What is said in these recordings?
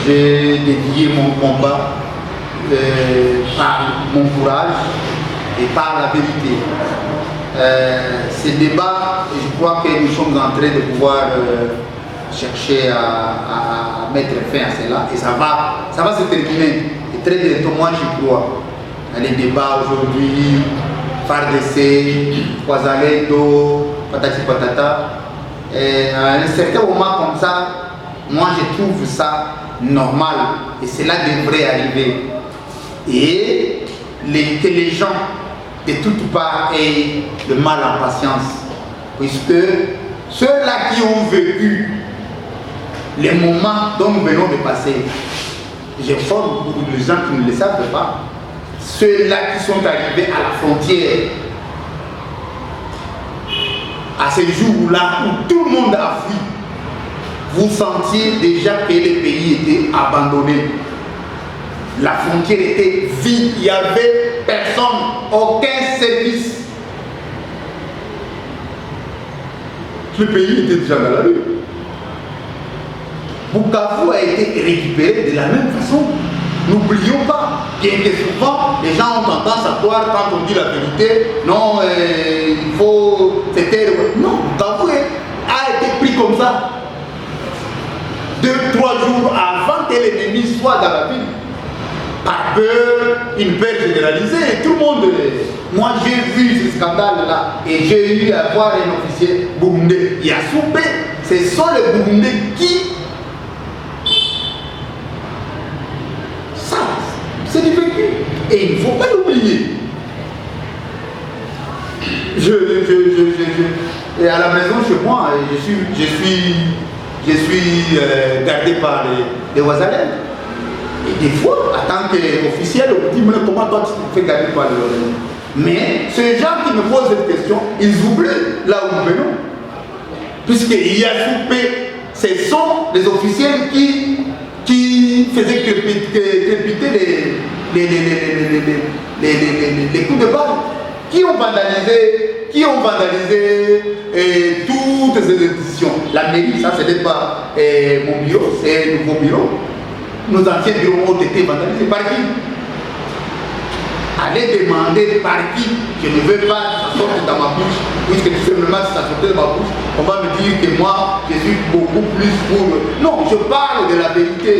j'ai dédié mon combat par mon courage et par la vérité. Ces débats, je crois que nous sommes en train de pouvoir chercher à mettre fin à cela et ça va se terminer. Et très bientôt, moi j'y crois. Les débats aujourd'hui, FARDC, Kwazalendo, patati patata. À un certain moment comme ça, moi je trouve ça normal et cela devrait arriver. Et que les gens de toutes parts aient le mal en patience. Puisque ceux-là qui ont vécu les moments dont nous venons de passer, je forme beaucoup de gens qui ne le savent pas, ceux-là qui sont arrivés à la frontière, à ce jour-là où tout le monde a fui, vous sentiez déjà que le pays était abandonné. La frontière était vide, il n'y avait personne, aucun service. Le pays était déjà dans la rue. Bukavu a été récupéré de la même façon. N'oublions pas, bien que souvent les gens ont tendance à croire quand on dit la vérité, non, il faut se taire. Non, Bukavu a été pris comme ça. 2-3 jours avant que l'ennemi soit dans la ville. Par peur, une peur généralisée, tout le monde. Moi j'ai vu ce scandale-là et j'ai eu à voir un officier burundais. Il y a soupé, ce sont les Burundais qui. Ça, c'est du vécu. Et il ne faut pas l'oublier. Et à la maison chez moi, je suis gardé par les Ouazalais. Et des fois, en tant qu'officiel, on me dit, mais comment toi tu te fais garder par les Ouazalais? Mais ces gens qui me posent cette question, ils oublient là où nous venons. Puisqu'il y a soupé, ce sont les officiels qui faisaient crépiter les coups de balle, qui ont vandalisé toutes ces institutions. La mairie, ça ce n'est pas mon bureau, c'est un nouveau bureau. Nos anciens bureaux ont été vandalisés. Par qui? Allez demander par qui. Je ne veux pas que ça sorte dans ma bouche, puisque tout simplement si ça sortait de ma bouche, on va me dire que moi, je suis beaucoup plus pour... Non, je parle de la vérité.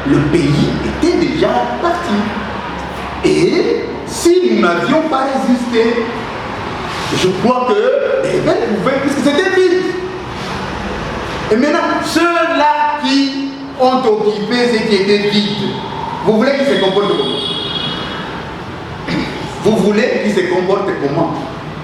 Le pays était déjà parti. Et si nous n'avions pas résisté, je crois que les rebelles pouvaient, puisque c'était vide. Et maintenant, ceux-là qui ont occupé ce qui était vide, vous voulez qu'ils se comportent comment? Vous voulez qu'ils se comportent comment?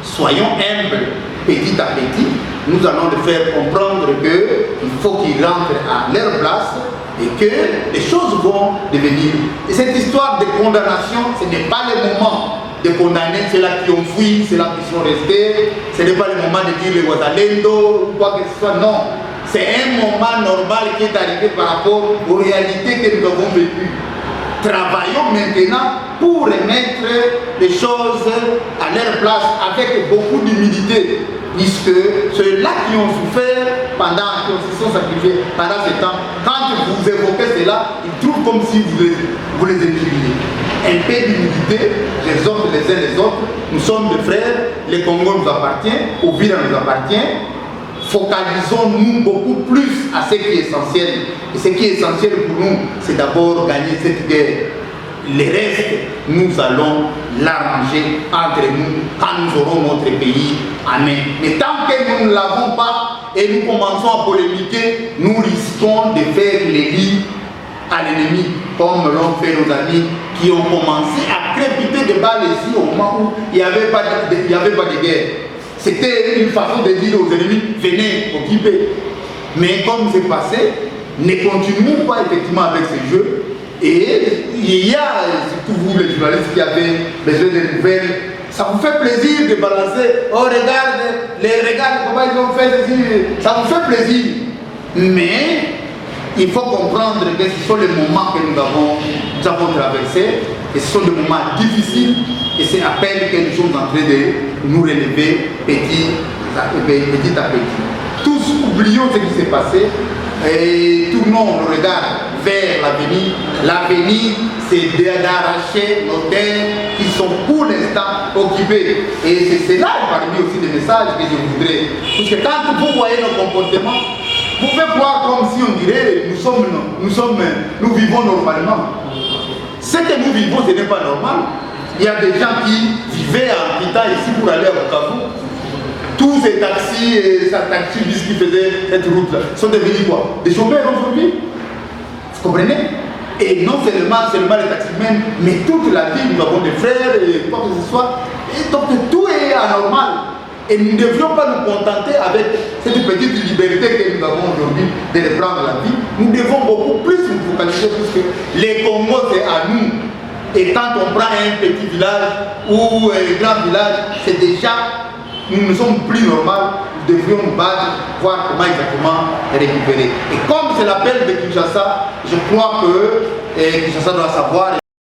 Soyons humbles, petit à petit, nous allons leur faire comprendre qu'il faut qu'ils rentrent à leur place et que les choses vont devenir. Et cette histoire de condamnation, ce n'est pas le moment de condamner ceux-là qui ont fui, ceux-là qui sont restés, ce n'est pas le moment de dire les Ouazalendo ou quoi que ce soit, non. C'est un moment normal qui est arrivé par rapport aux réalités que nous avons vécues. Travaillons maintenant pour remettre les choses à leur place avec beaucoup d'humilité, puisque ceux-là qui ont souffert qui se sont sacrifiés pendant ce temps, quand vous évoquez cela, ils trouvent comme si vous les injuriez. Un peu d'humilité, les autres les uns les autres, nous sommes des frères, le Congo nous appartient, Uvira nous appartient. Focalisons-nous beaucoup plus à ce qui est essentiel. Et ce qui est essentiel pour nous, c'est d'abord gagner cette guerre. Le reste, nous allons l'arranger entre nous quand nous aurons notre pays en main. Mais tant que nous ne l'avons pas et nous commençons à polémiquer, nous risquons de faire les lits à l'ennemi, comme l'ont fait nos amis qui ont commencé à crépiter des balles ici au moment où il n'y avait pas de guerre. C'était une façon de dire aux ennemis, venez occuper. Mais comme c'est passé, ne continuons pas effectivement avec ce jeu. Et il y a, surtout vous les journalistes qui avez besoin de nouvelles, ça vous fait plaisir de balancer, oh regarde comment ils ont fait ceci, ça vous fait plaisir. Mais il faut comprendre que ce sont les moments que nous avons traversés, et ce sont des moments difficiles, et c'est à peine que nous sommes en train de nous relever petit à petit. Tous oublions ce qui s'est passé, et tournons le regard vers l'avenir. L'avenir, c'est d'arracher nos terres qui sont pour l'instant occupées. Et c'est là parmi aussi des messages que je voudrais. Parce que quand vous voyez nos comportements, vous pouvez voir comme si on dirait nous vivons normalement. Ce que nous vivons, ce n'est pas normal. Il y a des gens qui vivaient en quittant ici pour aller à Bukavu. Tous ces taxis et ces taxis qui faisaient cette route-là sont devenus quoi? Des chauffeurs aujourd'hui. Vous comprenez? Et non seulement les taximens, mais toute la vie, nous avons des frères et quoi que ce soit. Et donc tout est anormal. Et nous ne devrions pas nous contenter avec cette petite liberté que nous avons aujourd'hui de reprendre la vie. Nous devons beaucoup plus nous focaliser puisque les Congos c'est à nous. Et quand on prend un petit village ou un grand village, c'est déjà, nous ne sommes plus normaux. Nous devrions nous battre, voir comment exactement récupérer. Et comme c'est l'appel de Kinshasa, je crois que Kinshasa doit savoir